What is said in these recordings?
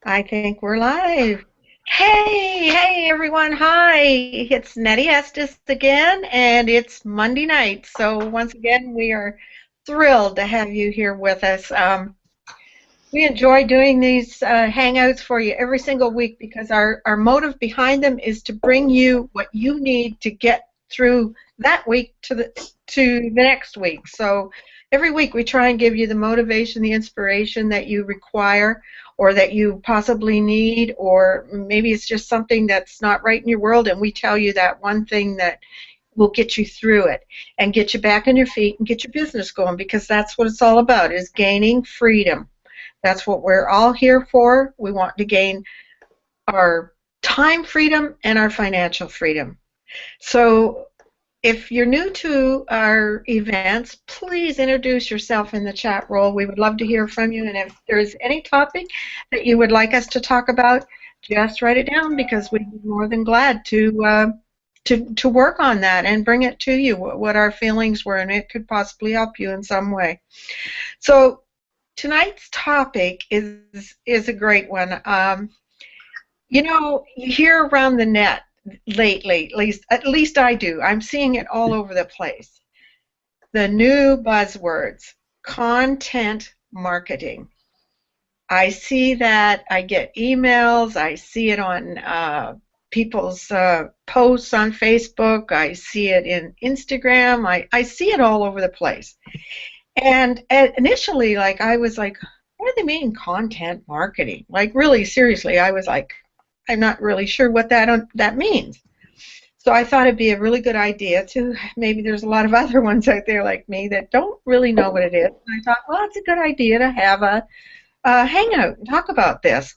I think we're live. Hey everyone. Hi. It's Nettie Estes again, and it's Monday night. So once again, we are thrilled to have you here with us. We enjoy doing these hangouts for you every single week because our motive behind them is to bring you what you need to get through that week to the next week. So every week we try and give you the motivation, the inspiration that you require or that you possibly need, or maybe it's just something that's not right in your world, and we tell you that one thing that will get you through it and get you back on your feet and get your business going, because that's what it's all about, is gaining freedom. That's what we're all here for. We want to gain our time freedom and our financial freedom. So if you're new to our events, please introduce yourself in the chat roll. We would love to hear from you. And if there's any topic that you would like us to talk about, just write it down, because we'd be more than glad to work on that and bring it to you, what our feelings were, and it could possibly help you in some way. So tonight's topic is a great one. You hear around the net lately, at least I do. I'm seeing it all over the place. The new buzzwords, content marketing. I see that. I get emails. I see it on people's posts on Facebook. I see it in Instagram. I see it all over the place. And initially, like, I was like, what do they mean content marketing? Like, really seriously, I was like, I'm not really sure what that means. So I thought it'd be a really good idea to, maybe there's a lot of other ones out there like me that don't really know what it is. And I thought, well, it's a good idea to have a hangout and talk about this.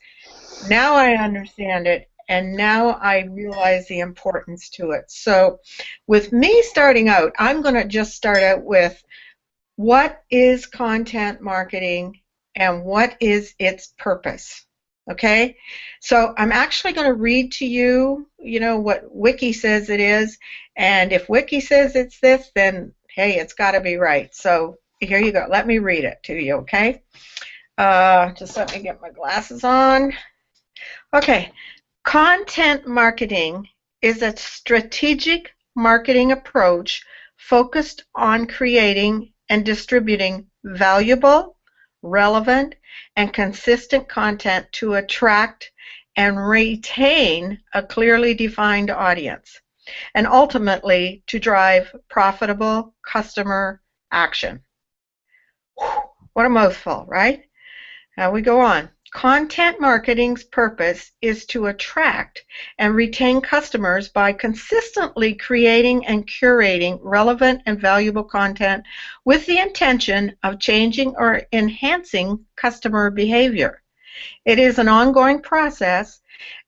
Now I understand it, and now I realize the importance to it. So with me starting out, I'm going to just start out with, what is content marketing and what is its purpose? Okay, so I'm actually going to read to you, what Wiki says it is, and if Wiki says it's this, then hey, it's got to be right. So here you go. Let me read it to you, okay? Just let me get my glasses on. Okay, content marketing is a strategic marketing approach focused on creating and distributing valuable, relevant, and consistent content to attract and retain a clearly defined audience, and ultimately to drive profitable customer action. What a mouthful, right? Now we go on. Content marketing's purpose is to attract and retain customers by consistently creating and curating relevant and valuable content with the intention of changing or enhancing customer behavior. It is an ongoing process,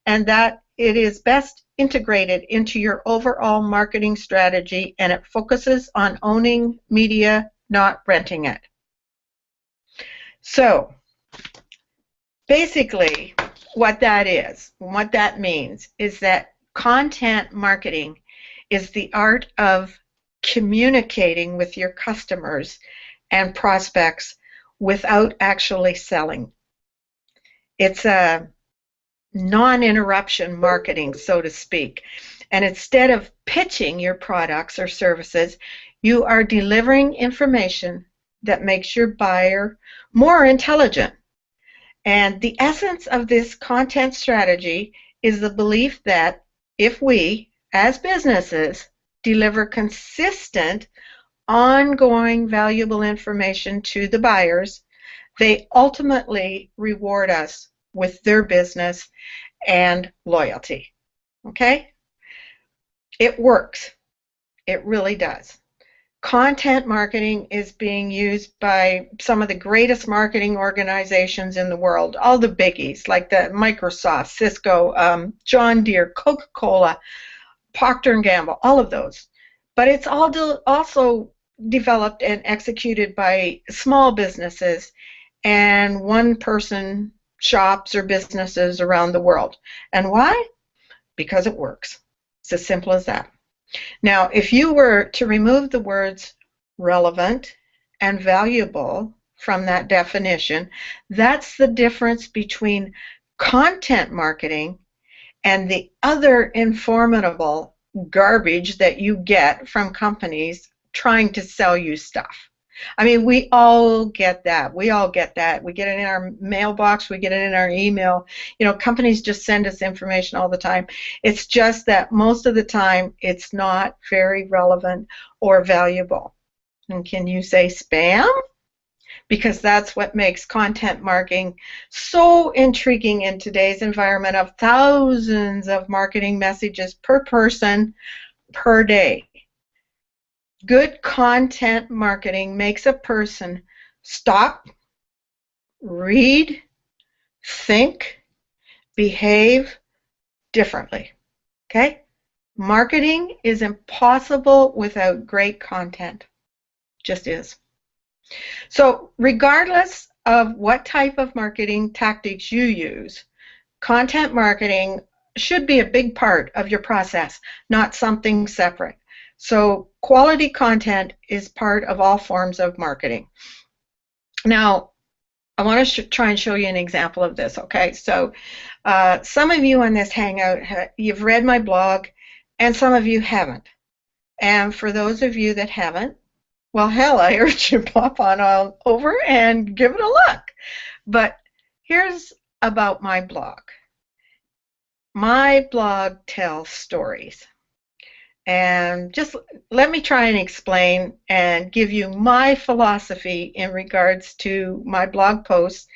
and that it is best integrated into your overall marketing strategy, and it focuses on owning media, not renting it. So basically, what that means is that content marketing is the art of communicating with your customers and prospects without actually selling. It's a non-interruption marketing, so to speak. And instead of pitching your products or services, you are delivering information that makes your buyer more intelligent. And the essence of this content strategy is the belief that if we, as businesses, deliver consistent, ongoing, valuable information to the buyers, they ultimately reward us with their business and loyalty. Okay? It works. It really does. Content marketing is being used by some of the greatest marketing organizations in the world, all the biggies like the Microsoft, Cisco, John Deere, Coca-Cola, Procter & Gamble, all of those. But it's also developed and executed by small businesses and one-person shops or businesses around the world. And why? Because it works. It's as simple as that. Now, if you were to remove the words relevant and valuable from that definition, that's the difference between content marketing and the other informative garbage that you get from companies trying to sell you stuff. I mean, we all get that. We all get that. We get it in our mailbox. We get it in our email. You know, companies just send us information all the time. It's just that most of the time it's not very relevant or valuable. And can you say spam? Because that's what makes content marketing so intriguing in today's environment of thousands of marketing messages per person per day. Good content marketing makes a person stop, read, think, behave differently. Okay? Marketing is impossible without great content. Just is. So regardless of what type of marketing tactics you use, content marketing should be a big part of your process, not something separate. So quality content is part of all forms of marketing. Now, I want to try and show you an example of this, okay? So some of you on this Hangout, you've read my blog, and some of you haven't. And for those of you that haven't, well, hell, I urge you to pop on over and give it a look. But here's about my blog. My blog tells stories. And just let me try and explain and give you my philosophy in regards to my blog posts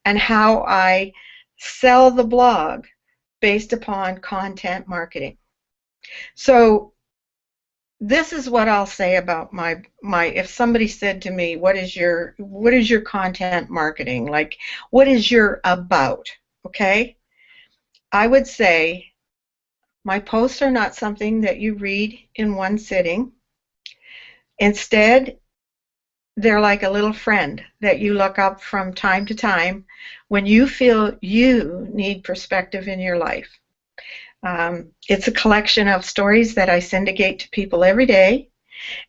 and how I sell the blog based upon content marketing. So this is what I'll say about my if somebody said to me, what is your content marketing? Like, what is your about? Okay? I would say my posts are not something that you read in one sitting. Instead, they're like a little friend that you look up from time to time when you feel you need perspective in your life. It's a collection of stories that I syndicate to people every day,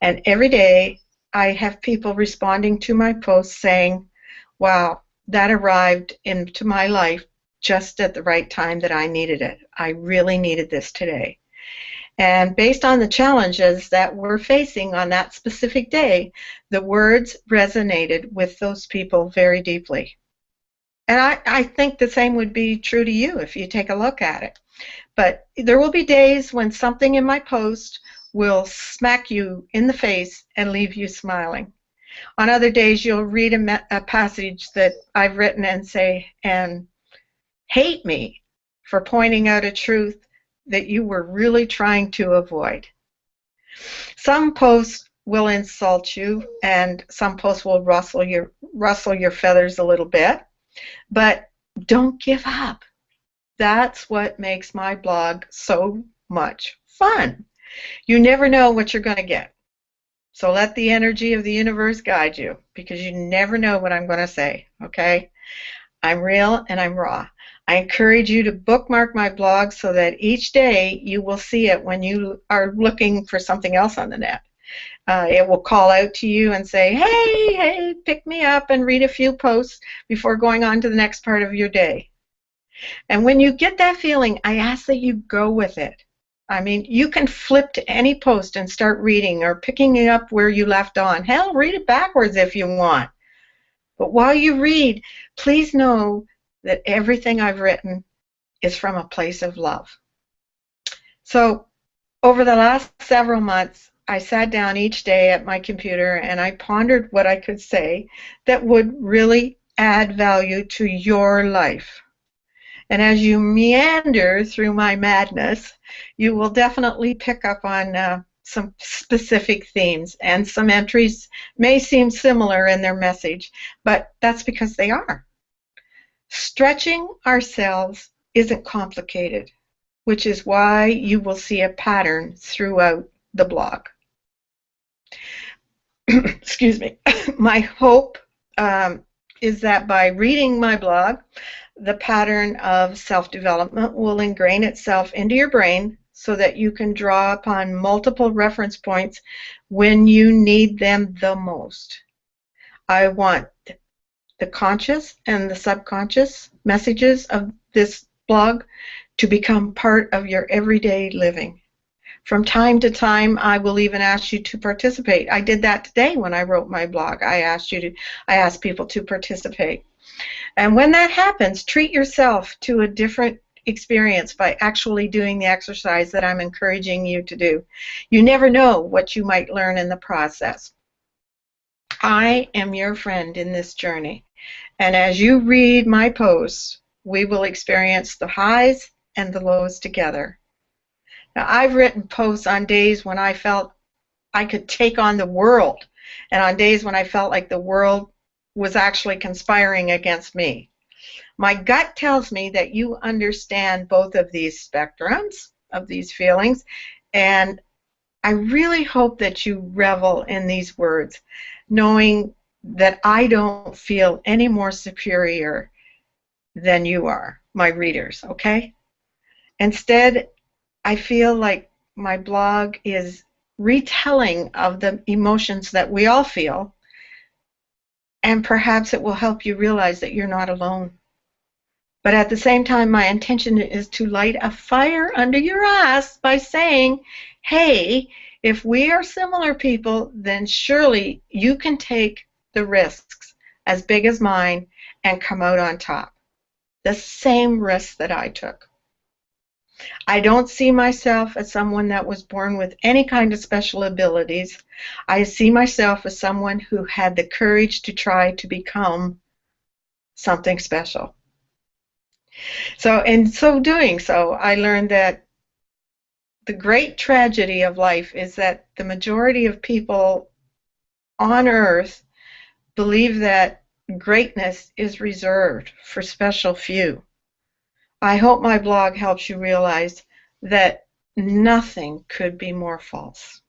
and every day I have people responding to my posts saying, wow, that arrived into my life just at the right time that I needed it. I really needed this today. And based on the challenges that we're facing on that specific day, the words resonated with those people very deeply. And I think the same would be true to you if you take a look at it. But there will be days when something in my post will smack you in the face and leave you smiling. On other days, you'll read a passage that I've written and say, and hate me for pointing out a truth that you were really trying to avoid. Some posts will insult you, and some posts will rustle your feathers a little bit, but don't give up. That's what makes my blog so much fun. You never know what you're going to get. So let the energy of the universe guide you, because you never know what I'm going to say, okay? I'm real and I'm raw. I encourage you to bookmark my blog so that each day you will see it when you are looking for something else on the net. It will call out to you and say, hey, pick me up and read a few posts before going on to the next part of your day. And when you get that feeling, I ask that you go with it. I mean, you can flip to any post and start reading or picking it up where you left on. Hell, read it backwards if you want. But while you read, please know that everything I've written is from a place of love. So over the last several months, I sat down each day at my computer and I pondered what I could say that would really add value to your life. And as you meander through my madness, you will definitely pick up on some specific themes, and some entries may seem similar in their message, but that's because they are. Stretching ourselves isn't complicated, which is why you will see a pattern throughout the blog. Excuse me. My hope is that by reading my blog, the pattern of self-development will ingrain itself into your brain so that you can draw upon multiple reference points when you need them the most. I want the conscious and the subconscious messages of this blog to become part of your everyday living. From time to time, I will even ask you to participate. I did that today when I wrote my blog. I asked people to participate. And when that happens, treat yourself to a different experience by actually doing the exercise that I'm encouraging you to do. You never know what you might learn in the process. I am your friend in this journey, and as you read my posts, we will experience the highs and the lows together. Now, I've written posts on days when I felt I could take on the world, and on days when I felt like the world was actually conspiring against me. My gut tells me that you understand both of these spectrums of these feelings, and I really hope that you revel in these words, knowing that I don't feel any more superior than you are, my readers, okay? Instead, I feel like my blog is retelling of the emotions that we all feel, and perhaps it will help you realize that you're not alone. But at the same time, my intention is to light a fire under your ass by saying, hey, if we are similar people, then surely you can take the risks as big as mine and come out on top. The same risks that I took. I don't see myself as someone that was born with any kind of special abilities. I see myself as someone who had the courage to try to become something special. So in so doing so, I learned that the great tragedy of life is that the majority of people on Earth believe that greatness is reserved for special few. I hope my blog helps you realize that nothing could be more false.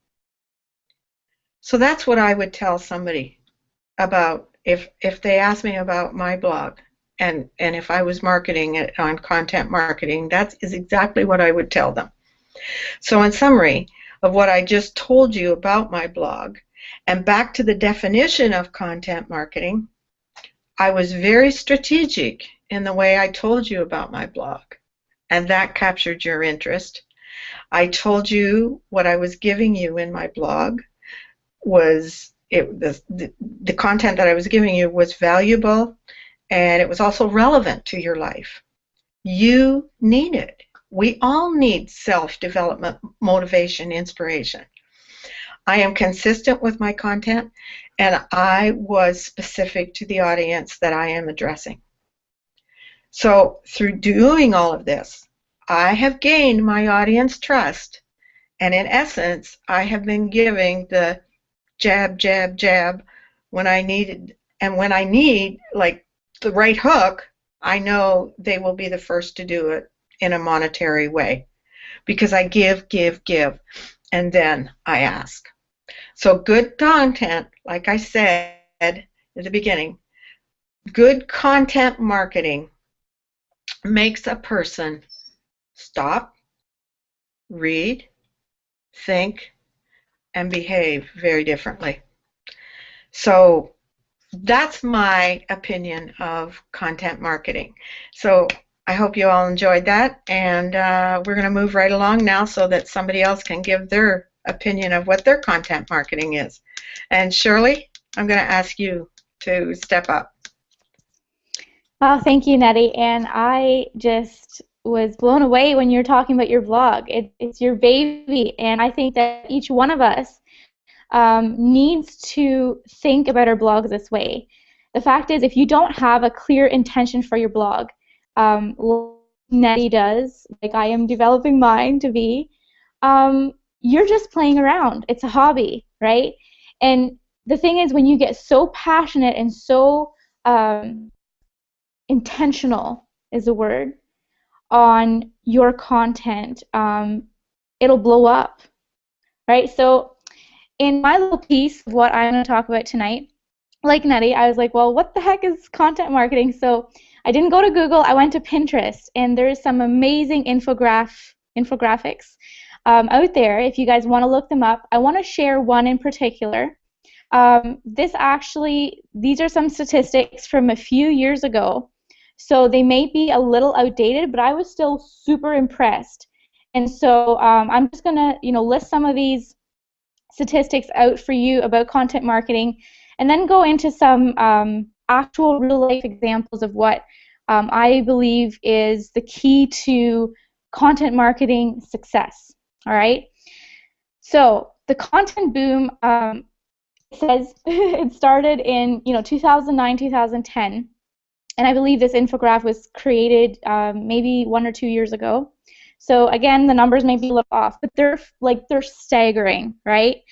So that's what I would tell somebody about if they ask me about my blog. And if I was marketing it on content marketing, that is exactly what I would tell them. So in summary of what I just told you about my blog, and back to the definition of content marketing, I was very strategic in the way I told you about my blog, and that captured your interest. I told you what I was giving you in my blog was the content that I was giving you was valuable, and it was also relevant to your life. You need it. We all need self-development, motivation, inspiration. I am consistent with my content, and I was specific to the audience that I am addressing. So through doing all of this, I have gained my audience trust, and in essence, I have been giving the jab, jab, jab when I needed, and when I need, like, the right hook, I know they will be the first to do it in a monetary way, because I give, and then I ask. So good content, like I said at the beginning, good content marketing makes a person stop, read, think, and behave very differently. So that's my opinion of content marketing. So I hope you all enjoyed that, and we're going to move right along now so that somebody else can give their opinion of what their content marketing is. And Shirley, I'm going to ask you to step up. Wow, thank you, Nettie. And I just was blown away when you were talking about your blog. It's your baby, and I think that each one of us needs to think about our blogs this way. The fact is, if you don't have a clear intention for your blog, like Nettie does, like I am developing mine to be, you're just playing around. It's a hobby, right? And the thing is, when you get so passionate and so intentional is the word on your content, it'll blow up, right? So in my little piece of what I'm going to talk about tonight, like Nettie, I was like, well, what the heck is content marketing? So I didn't go to Google, I went to Pinterest, and there's some amazing infographics out there if you guys want to look them up. I want to share one in particular. These are some statistics from a few years ago. So they may be a little outdated, but I was still super impressed. And so I'm just going to, list some of these statistics out for you about content marketing, and then go into some actual real-life examples of what I believe is the key to content marketing success. All right. So the content boom, it says it started in 2009, 2010, and I believe this infographic was created maybe 1 or 2 years ago. So again, the numbers may be a little off, but they're staggering, right?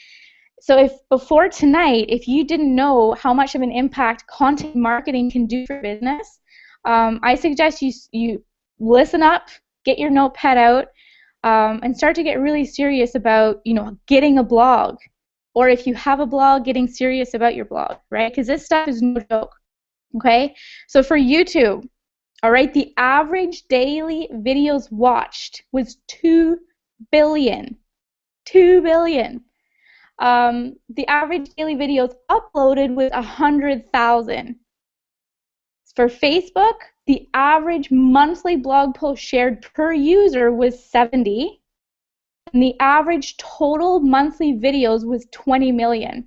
So if before tonight, if you didn't know how much of an impact content marketing can do for business, I suggest you listen up, get your notepad out, and start to get really serious about getting a blog, or if you have a blog, getting serious about your blog, right? Because this stuff is no joke. Okay, so for YouTube, all right, the average daily videos watched was 2 billion. 2 billion. The average daily videos uploaded was 100,000. For Facebook, the average monthly blog post shared per user was 70, and the average total monthly videos was 20 million.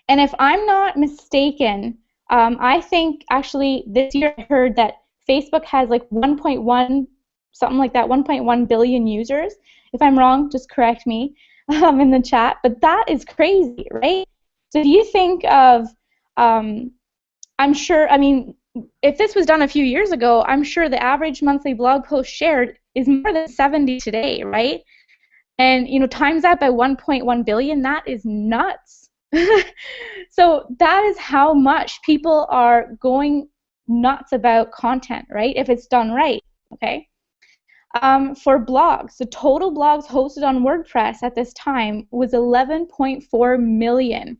And if I'm not mistaken, I think actually this year I heard that Facebook has like 1.1, something like that, 1.1 billion users. If I'm wrong, just correct me in the chat. But that is crazy, right? So do you think of, I'm sure, I mean, if this was done a few years ago, I'm sure the average monthly blog post shared is more than 70 today, right? And times that by 1.1 billion, that is nuts. So that is how much people are going nuts about content, right? If it's done right, okay? For blogs, the total blogs hosted on WordPress at this time was 11.4 million,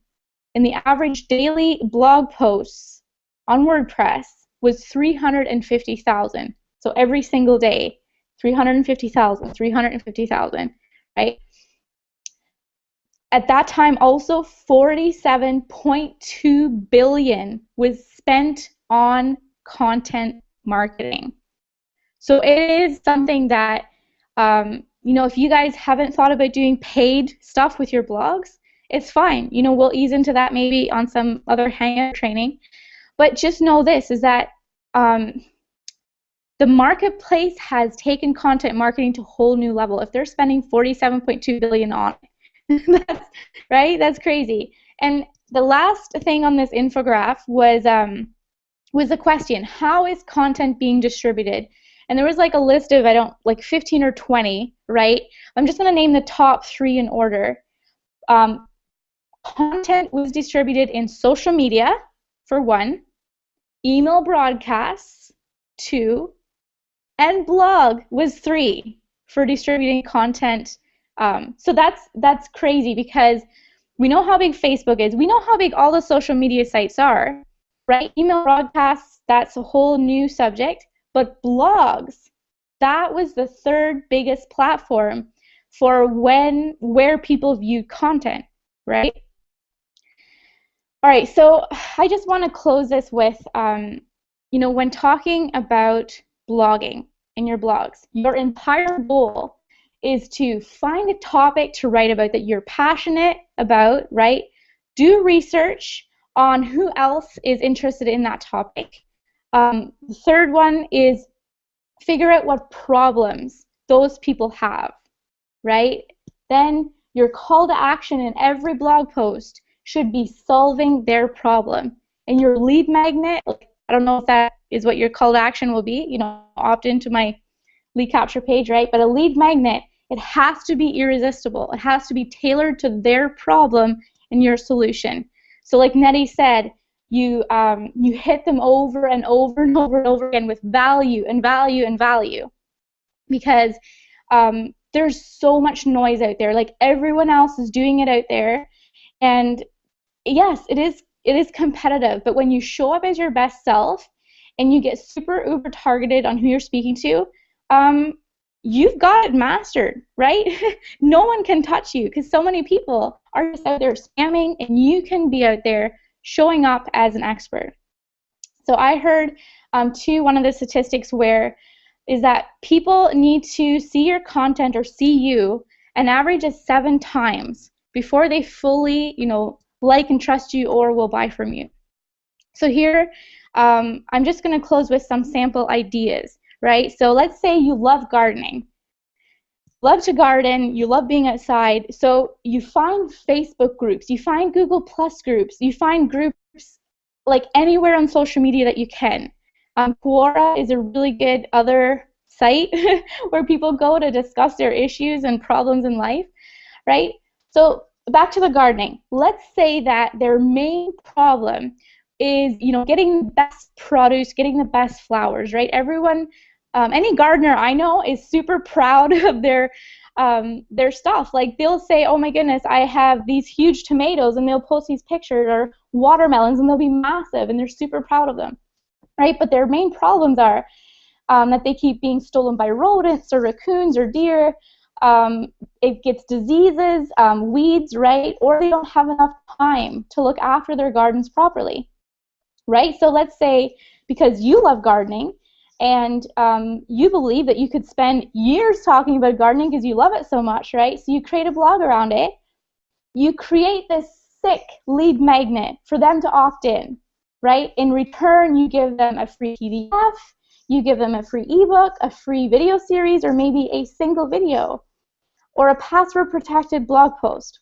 and the average daily blog posts on WordPress was 350,000. So every single day, 350,000, right? At that time, also 47.2 billion was spent on content marketing. So it is something that, if you guys haven't thought about doing paid stuff with your blogs, it's fine. We'll ease into that maybe on some other Hangout training. But just know this, is that the marketplace has taken content marketing to a whole new level. If they're spending 47.2 billion on it, right? That's crazy. And the last thing on this infographic was a question: how is content being distributed? And there was like a list of 15 or 20, right? I'm just going to name the top 3 in order. Content was distributed in social media, for 1, email broadcasts, 2, and blog was 3 for distributing content. So that's crazy, because we know how big Facebook is. We know how big all the social media sites are, right? Email broadcasts, that's a whole new subject. But blogs, that was the 3rd biggest platform for where people view content, right? All right, so I just want to close this with, when talking about blogging in your blogs, your entire goal is to find a topic to write about that you're passionate about, right? Do research on who else is interested in that topic. The 3rd one is figure out what problems those people have, right? Then your call to action in every blog post should be solving their problem. And your lead magnet, I don't know if that is what your call to action will be, opt into my lead capture page, right? But a lead magnet, it has to be irresistible. It has to be tailored to their problem and your solution. So like Nettie said, you hit them over and over and over and over again with value and value and value, because there's so much noise out there. Like, everyone else is doing it out there, and yes, it is competitive. But when you show up as your best self and you get super uber targeted on who you're speaking to, you've got it mastered, right? No one can touch you, because so many people are just out there spamming, and you can be out there showing up as an expert. So I heard too, one of the statistics where is that people need to see your content or see you an average of 7 times before they fully, like and trust you or will buy from you. So here, I'm just going to close with some sample ideas, right? So let's say you love gardening. Love to garden, you love being outside, so you find Facebook groups, you find Google Plus groups, you find groups like anywhere on social media that you can. Quora is a really good other site where people go to discuss their issues and problems in life, right? So back to the gardening. Let's say that their main problem is, getting the best produce, getting the best flowers, right? Everyone, any gardener I know is super proud of their stuff. Like they'll say, oh my goodness, I have these huge tomatoes, and they'll post these pictures, or watermelons, and they'll be massive, and they're super proud of them, right? But their main problems are that they keep being stolen by rodents or raccoons or deer. It gets diseases, weeds, right? Or they don't have enough time to look after their gardens properly, right? So let's say because you love gardening and you believe that you could spend years talking about gardening because you love it so much, right? So you create a blog around it. You create this sick lead magnet for them to opt in, right? In return, you give them a free PDF, you give them a free ebook, a free video series, or maybe a single video, or a password-protected blog post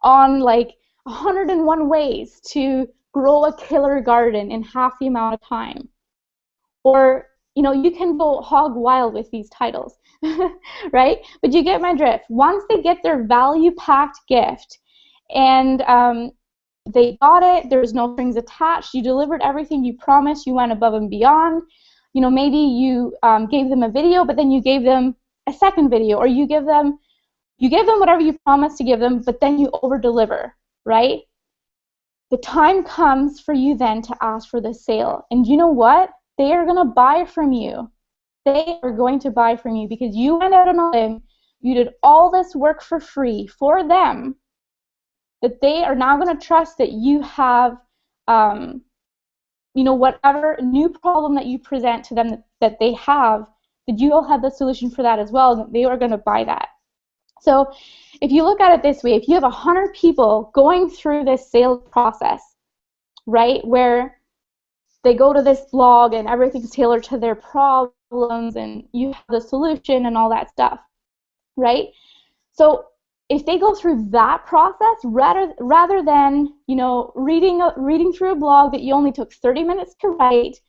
on like 101 ways to grow a killer garden in half the amount of time. Or, you can go hog wild with these titles, right? But you get my drift. Once they get their value-packed gift and they got it, there's no strings attached, you delivered everything you promised, you went above and beyond, maybe you gave them a video, but then you gave them a second video, or you give them whatever you promised to give them, but then you over-deliver, right? The time comes for you then to ask for the sale. And you know what? They are going to buy from you. They are going to buy from you because you went out on a limb, you did all this work for free for them, that they are now going to trust that you have, whatever new problem that you present to them that they have, that you will have the solution for that as well, that they are going to buy that. So if you look at it this way, if you have 100 people going through this sales process, right, where they go to this blog and everything's tailored to their problems and you have the solution and all that stuff, right? So if they go through that process rather than, reading through a blog that you only took 30 minutes to write,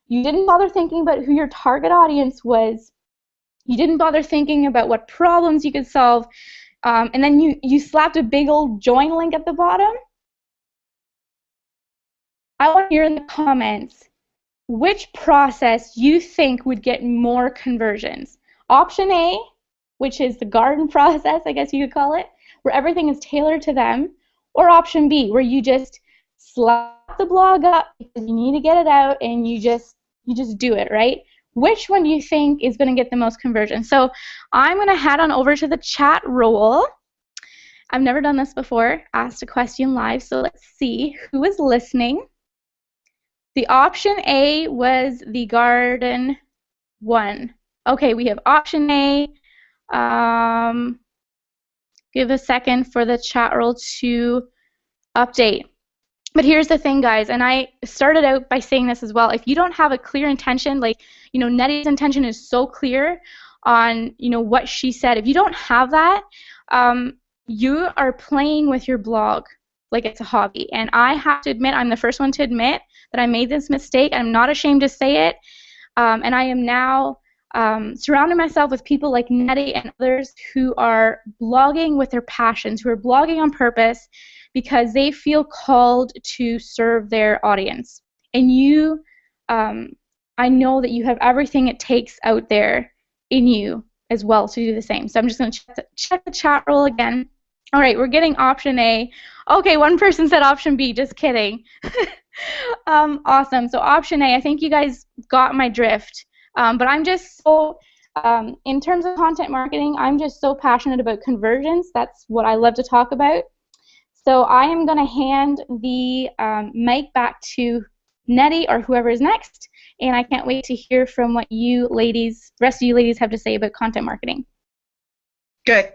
you didn't bother thinking about who your target audience was, you didn't bother thinking about what problems you could solve, and then you slapped a big old join link at the bottom. I want to hear in the comments which process you think would get more conversions. Option A, which is the garden process, I guess you could call it, where everything is tailored to them, or option B, where you just slap the blog up because you need to get it out and you just do it, right? Which one do you think is going to get the most conversion? So I'm going to head on over to the chat roll. I've never done this before, asked a question live, so let's see who is listening. The option A was the garden one. Okay, we have option A. Give a second for the chat roll to update. But here's the thing, guys, and I started out by saying this as well. If you don't have a clear intention, like, Nettie's intention is so clear on, what she said. If you don't have that, you are playing with your blog like it's a hobby. And I have to admit, I'm the first one to admit that I made this mistake. I'm not ashamed to say it. And I am now surrounding myself with people like Nettie and others who are blogging with their passions, who are blogging on purpose because they feel called to serve their audience. And you, I know that you have everything it takes out there in you as well to do the same. So I'm just going to check the chat roll again. All right, we're getting option A. Okay, one person said option B, just kidding. Awesome, so option A, I think you guys got my drift. But I'm just so, in terms of content marketing, I'm just so passionate about conversions. That's what I love to talk about. So I am going to hand the mic back to Nettie or whoever is next. And I can't wait to hear from what you ladies, rest of you ladies, have to say about content marketing. Good.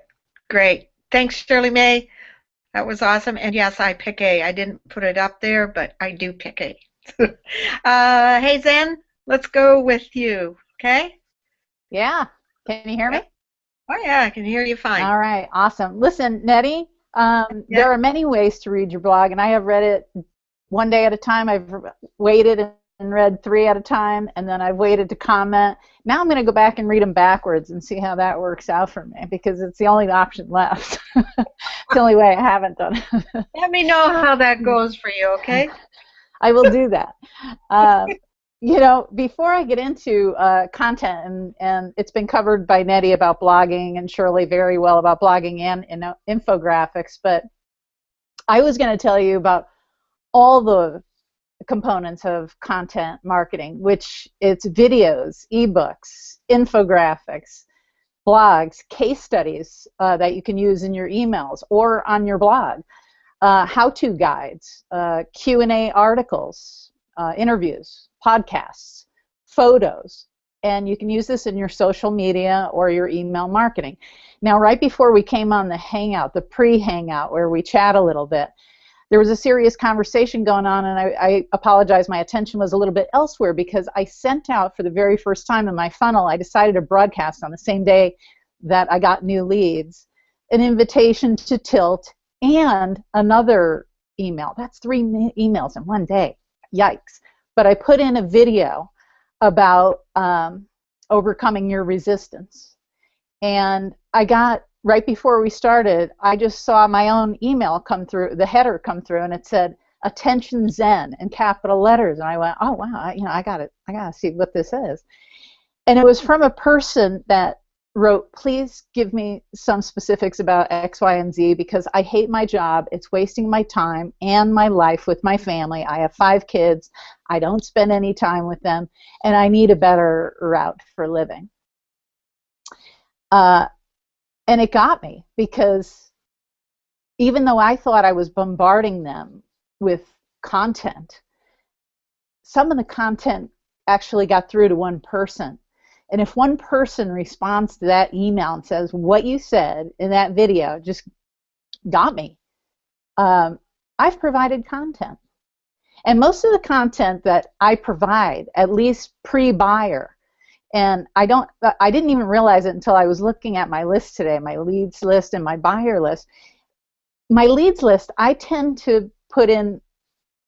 Great. Thanks, Shirley May. That was awesome. And yes, I pick A. I didn't put it up there, but I do pick A. Hey, Zen, let's go with you. Okay? Yeah. Can you hear me? Oh, yeah, I can hear you fine. All right. Awesome. Listen, Nettie, there are many ways to read your blog, and I have read it one day at a time. I've waited and read 3 at a time, and then I've waited to comment. Now I'm going to go back and read them backwards and see how that works out for me, because it's the only option left. It's the only way I haven't done it. Let me know how that goes for you, okay? I will do that. Before I get into content, and it's been covered by Nettie about blogging and Shirley very well about blogging and infographics, but I was going to tell you about all the components of content marketing, which it's videos, ebooks, infographics, blogs, case studies that you can use in your emails or on your blog, how-to guides, Q&A articles, interviews, podcasts, photos, and you can use this in your social media or your email marketing. Now, right before we came on the Hangout, the pre-Hangout, where we chat a little bit, there was a serious conversation going on, and I apologize, my attention was a little bit elsewhere, because I sent out for the very first time in my funnel, I decided to broadcast on the same day that I got new leads, an invitation to Tilt and another email. That's 3 emails in one day. Yikes. But I put in a video about overcoming your resistance. And I got, right before we started, I just saw my own email come through, the header come through, and it said, "Attention Zen," in capital letters. And I went, oh, wow, I got to see what this is. And it was from a person that wrote, "Please give me some specifics about X, Y, and Z, because I hate my job. It's wasting my time and my life with my family. I have 5 kids. I don't spend any time with them, and I need a better route for living." And it got me, because even though I thought I was bombarding them with content, some of the content actually got through to one person. And if one person responds to that email and says, "What you said in that video just got me," I've provided content. And most of the content that I provide, at least pre-buyer, and I didn't even realize it until I was looking at my list today, my leads list and my buyer list. My leads list, I tend to put in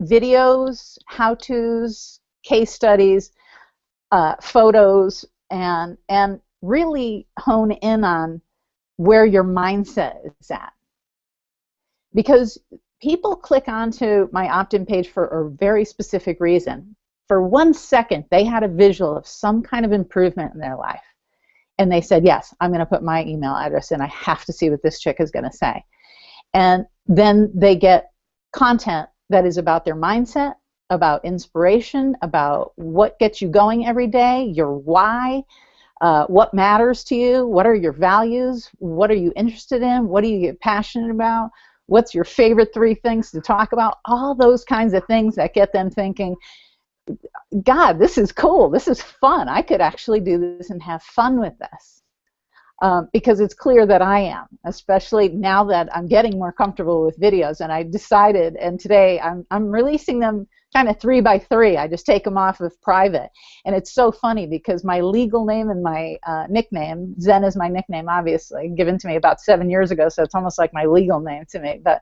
videos, how-tos, case studies, photos, and really hone in on where your mindset is at. Because people click onto my opt-in page for a very specific reason. For 1 second, they had a visual of some kind of improvement in their life. And they said, yes, I'm going to put my email address in. I have to see what this chick is going to say. And then they get content that is about their mindset, about inspiration, about what gets you going every day, your why, what matters to you, what are your values, what are you interested in, what do you get passionate about, what's your favorite 3 things to talk about, all those kinds of things that get them thinking, God, this is cool, this is fun, I could actually do this and have fun with this. Because it's clear that I am, especially now that I'm getting more comfortable with videos, and I decided, and today I'm releasing them kind of 3 by 3. I just take them off of private, and it's so funny because my legal name and my nickname, Zen is my nickname, obviously, given to me about 7 years ago, so it's almost like my legal name to me, but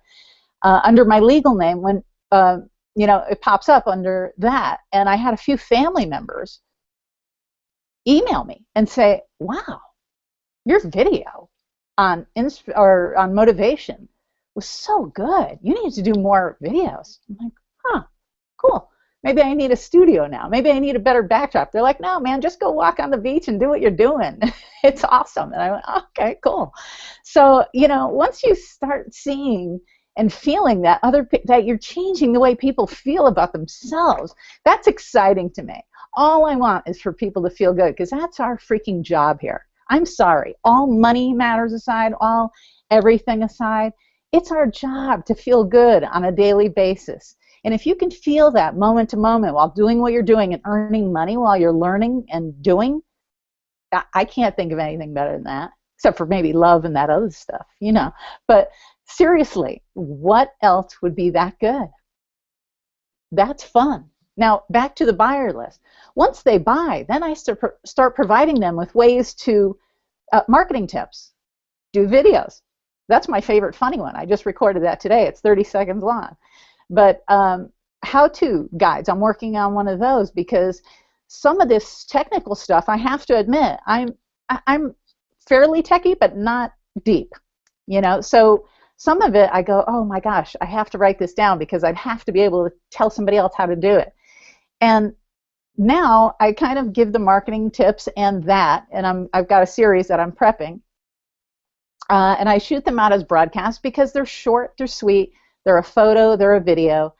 under my legal name, when it pops up under that, and I had a few family members email me and say, wow, your video on motivation was so good. You need to do more videos. I'm like, huh, cool. Maybe I need a studio now. Maybe I need a better backdrop. They're like, no, man, just go walk on the beach and do what you're doing. It's awesome. And I went, okay, cool. So, once you start seeing and feeling that you're changing the way people feel about themselves, that's exciting to me. All I want is for people to feel good, because that's our freaking job here. I'm sorry, all money matters aside, all everything aside, it's our job to feel good on a daily basis. And if you can feel that moment to moment while doing what you're doing and earning money while you're learning and doing, I can't think of anything better than that, except for maybe love and that other stuff, you know. But seriously, what else would be that good? That's fun. Now, back to the buyer list. Once they buy, then I start providing them with ways to, marketing tips, do videos. That's my favorite funny one. I just recorded that today. It's 30 seconds long. But how-to guides, I'm working on one of those because some of this technical stuff, I have to admit, I'm fairly techie, but not deep, you know. So some of it, I go, oh my gosh, I have to write this down because I'd have to be able to tell somebody else how to do it. And now I kind of give the marketing tips and that, and I've got a series that I'm prepping, and I shoot them out as broadcasts because they're short, they're sweet, they're a photo, they're a video.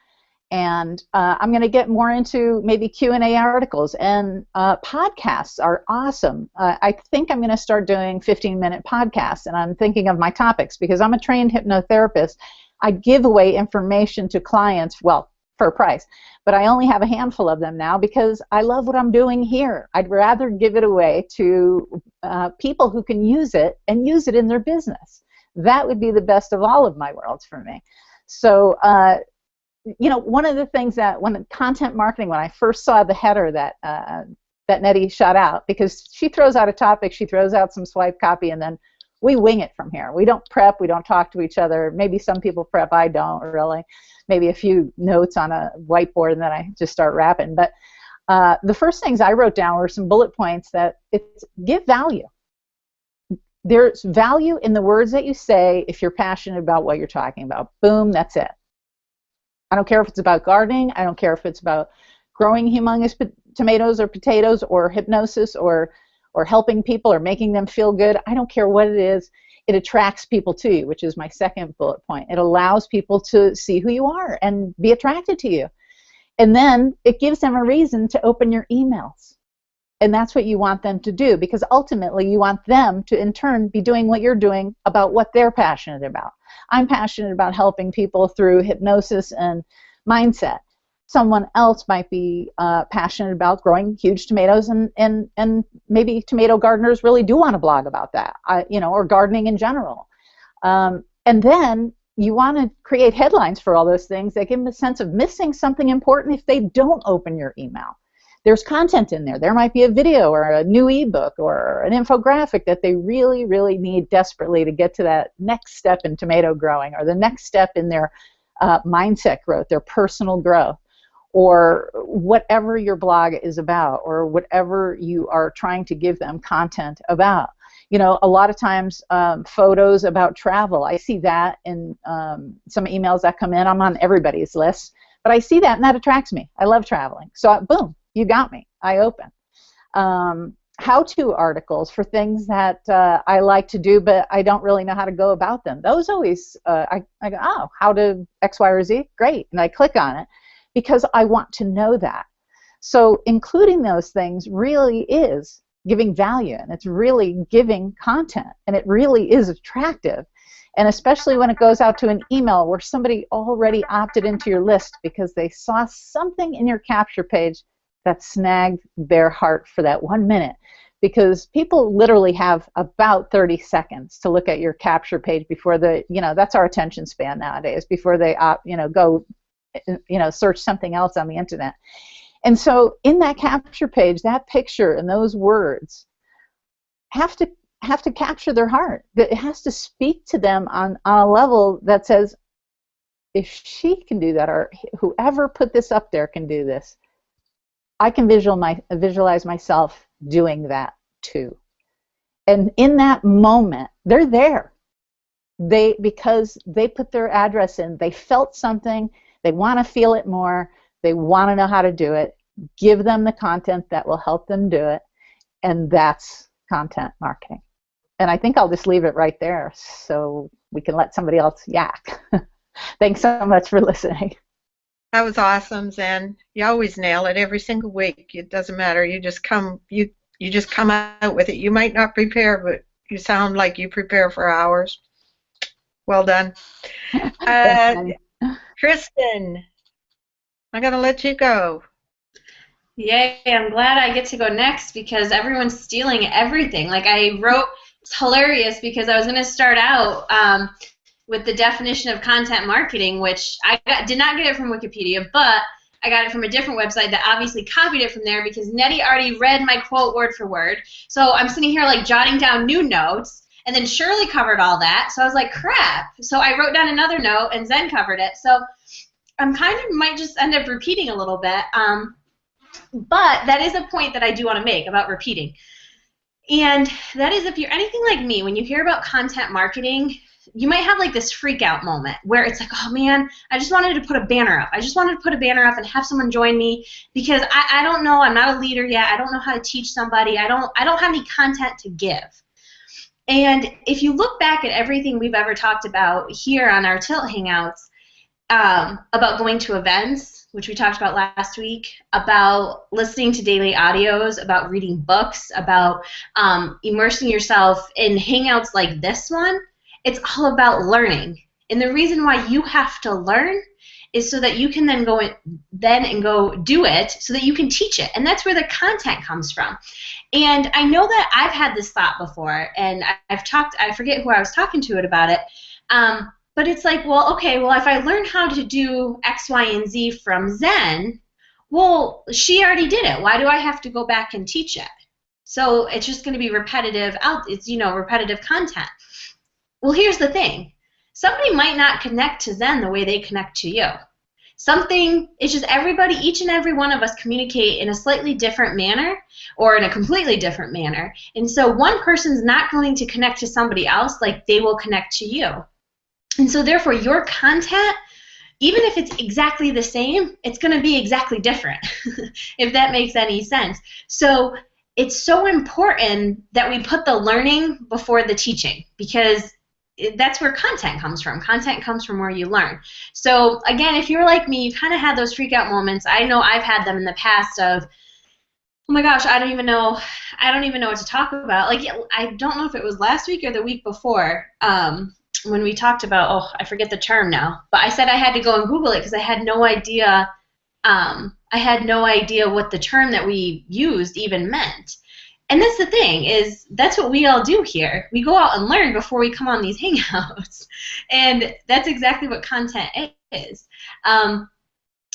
And I'm going to get more into maybe Q&A articles, and podcasts are awesome. I think I'm going to start doing 15-minute podcasts, and I'm thinking of my topics because I'm a trained hypnotherapist. I give away information to clients, well, for a price, but I only have a handful of them now because I love what I'm doing here. I'd rather give it away to people who can use it and use it in their business. That would be the best of all of my worlds for me. So, you know, one of the things that when content marketing, when I first saw the header that that Nettie shot out, because she throws out a topic, she throws out some swipe copy, and then we wing it from here. We don't prep, we don't talk to each other. Maybe some people prep, I don't really. Maybe a few notes on a whiteboard, and then I just start rapping. But the first things I wrote down were some bullet points that it's give value. There's value in the words that you say if you're passionate about what you're talking about. Boom, that's it. I don't care if it's about gardening. I don't care if it's about growing humongous tomatoes or potatoes or hypnosis or helping people or making them feel good. I don't care what it is. It attracts people to you, which is my second bullet point. It allows people to see who you are and be attracted to you. And then it gives them a reason to open your emails. And that's what you want them to do, because ultimately you want them to, in turn, be doing what you're doing about what they're passionate about. I'm passionate about helping people through hypnosis and mindset. Someone else might be passionate about growing huge tomatoes, and maybe tomato gardeners really do want to blog about that, you know, or gardening in general. And then you want to create headlines for all those things that give them a sense of missing something important if they don't open your email. There's content in there. There might be a video or a new ebook or an infographic that they really, really need desperately to get to that next step in tomato growing, or the next step in their mindset growth, their personal growth, or whatever your blog is about, or whatever you are trying to give them content about. You know, a lot of times photos about travel, I see that in some emails that come in. I'm on everybody's list, but I see that and that attracts me. I love traveling. So boom, you got me. I open. How-to articles for things that I like to do, but I don't really know how to go about them. Those always, I go, oh, how to X, Y, or Z? Great. And I click on it because I want to know that. So including those things really is giving value, and it's really giving content, and it really is attractive. And especially when it goes out to an email where somebody already opted into your list because they saw something in your capture page that snagged their heart for that 1 minute. Because people literally have about 30 seconds to look at your capture page before they, you know, that's our attention span nowadays, before they, you know, go, you know, search something else on the internet. And so in that capture page, that picture and those words have to capture their heart. It has to speak to them on a level that says, if she can do that, or whoever put this up there can do this, I can visualize myself doing that too. And in that moment, they're there. Because they put their address in, they felt something, they want to feel it more, they want to know how to do it. Give them the content that will help them do it, and that's content marketing. And I think I'll just leave it right there so we can let somebody else yak. Thanks so much for listening. That was awesome, Zen. You always nail it every single week. It doesn't matter. You just come out with it. You might not prepare, but you sound like you prepare for hours. Well done. Kristen, I'm going to let you go. Yay, I'm glad I get to go next because everyone's stealing everything. Like I wrote, it's hilarious because I was going to start out with the definition of content marketing, which did not get it from Wikipedia, but I got it from a different website that obviously copied it from there because Nettie already read my quote word for word. So I'm sitting here like jotting down new notes, and then Shirley covered all that. So I was like, crap. So I wrote down another note, and Zen covered it. So I'm kind of might just end up repeating a little bit. But that is a point that I do want to make about repeating. And that is, if you're anything like me, when you hear about content marketing, you might have like this freak out moment where it's like, oh man, I just wanted to put a banner up. I just wanted to put a banner up and have someone join me because I don't know, I'm not a leader yet. I don't know how to teach somebody. I don't have any content to give. And if you look back at everything we've ever talked about here on our Tilt Hangouts, about going to events, which we talked about last week, about listening to daily audios, about reading books, about immersing yourself in hangouts like this one, it's all about learning. And the reason why you have to learn is so that you can then go do it so that you can teach it. And that's where the content comes from. And I know that I've had this thought before, and I forget who I was talking to it about it, but it's like, well, okay, well, if I learn how to do X, Y, and Z from Zen, well, she already did it. Why do I have to go back and teach it? So it's just going to be repetitive. It's repetitive content. Well, here's the thing. Somebody might not connect to Zen the way they connect to you. It's just everybody, each and every one of us communicate in a slightly different manner or in a completely different manner. And so one person's not going to connect to somebody else like they will connect to you. And so therefore your content, even if it's exactly the same, it's going to be exactly different, if that makes any sense. So it's so important that we put the learning before the teaching because that's where content comes from. Content comes from where you learn. So again, if you're like me, you kind of had those freak out moments. I know I've had them in the past of, oh my gosh, I don't even know what to talk about. Like, I don't know if it was last week or the week before when we talked about, I forget the term now, but I said I had to go and Google it because I had no idea what the term that we used even meant. And that's the thing, is that's what we all do here. We go out and learn before we come on these hangouts. And that's exactly what content is. And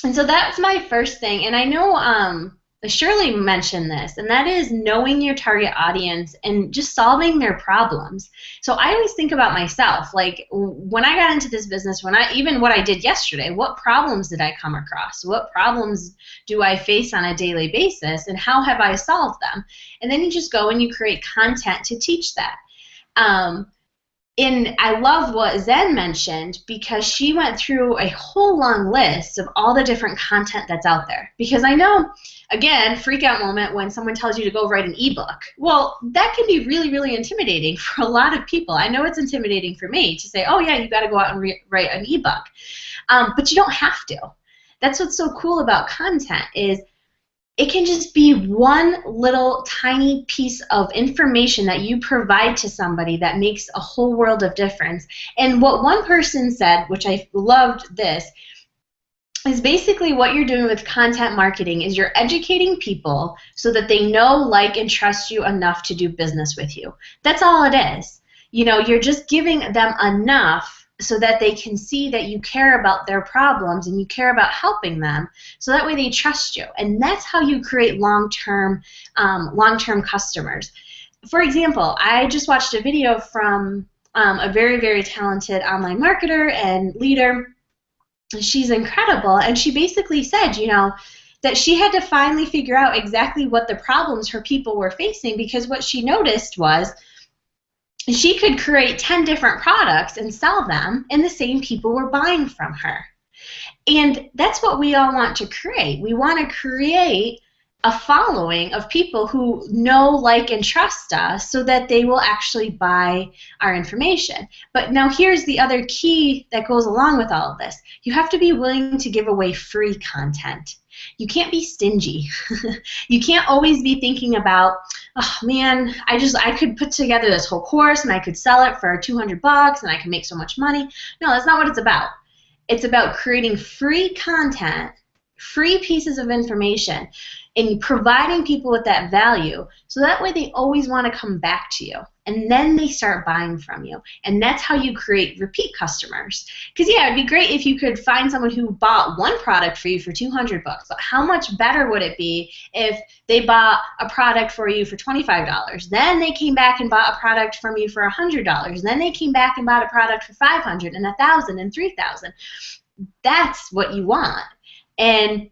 so that's my first thing. And I know Shirley mentioned this, and that is knowing your target audience and just solving their problems. So I always think about myself, like when I got into this business, even what I did yesterday, what problems did I come across? What problems do I face on a daily basis, and how have I solved them? And then you just go and you create content to teach that. And I love what Zen mentioned because she went through a whole long list of all the different content that's out there. Because I know, again, freak out moment when someone tells you to go write an ebook. Well, that can be really, really intimidating for a lot of people. I know it's intimidating for me to say, oh yeah, you got to go out and write an ebook. But you don't have to. That's what's so cool about content is it can just be one little tiny piece of information that you provide to somebody that makes a whole world of difference. And what one person said, which I loved this, is basically what you're doing with content marketing is you're educating people so that they know, like, and trust you enough to do business with you. That's all it is. You're just giving them enough so that they can see that you care about their problems and you care about helping them, so that way they trust you. And that's how you create long-term customers. For example, I just watched a video from a very, very talented online marketer and leader. She's incredible, and she basically said, that she had to finally figure out exactly what the problems her people were facing, because what she noticed was she could create 10 different products and sell them, and the same people were buying from her. And that's what we all want to create. We want to create a following of people who know, like, and trust us so that they will actually buy our information. But now here's the other key that goes along with all of this. You have to be willing to give away free content. You can't be stingy. You can't always be thinking about, oh man, I could put together this whole course and I could sell it for $200 and I can make so much money. No, that's not what it's about. It's about creating free content free pieces of information and providing people with that value, so that way they always want to come back to you, and then they start buying from you. And that's how you create repeat customers. Because yeah, it'd be great if you could find someone who bought one product for you for $200, but how much better would it be if they bought a product for you for $25, then they came back and bought a product from you for $100, then they came back and bought a product for $500 and $1,000 and $3,000. That's what you want. And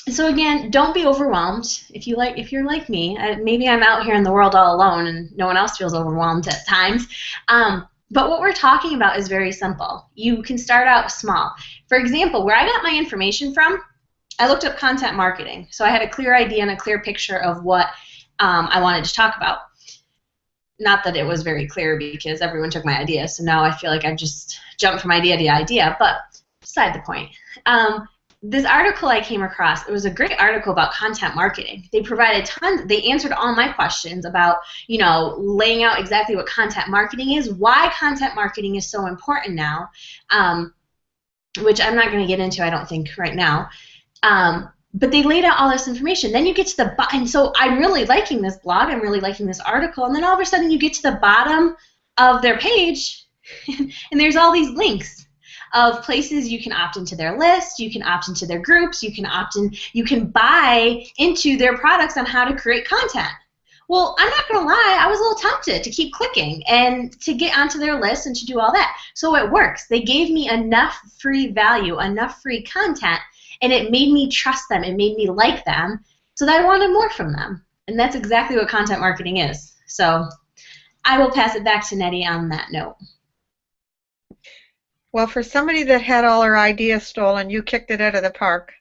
so again, don't be overwhelmed. If you're like me, maybe I'm out here in the world all alone and no one else feels overwhelmed at times. But what we're talking about is very simple. You can start out small. For example, where I got my information from, I looked up content marketing. So I had a clear idea and a clear picture of what I wanted to talk about. Not that it was very clear because everyone took my idea, so now I feel like I've just jumped from idea to idea, but beside the point. This article I came across, it was a great article about content marketing. They provided tons, they answered all my questions about, laying out exactly what content marketing is, why content marketing is so important now, which I'm not going to get into, I don't think, right now. But they laid out all this information. Then you get to the bottom. So I'm really liking this blog, I'm really liking this article, and then all of a sudden you get to the bottom of their page, and there's all these links of places you can opt into their list, you can opt into their groups, you can buy into their products on how to create content. Well, I'm not going to lie, I was a little tempted to keep clicking and to get onto their list and to do all that. So it works. They gave me enough free value, enough free content, and it made me trust them, it made me like them, so that I wanted more from them. And that's exactly what content marketing is. So I will pass it back to Nettie on that note. Well, for somebody that had all her ideas stolen, you kicked it out of the park.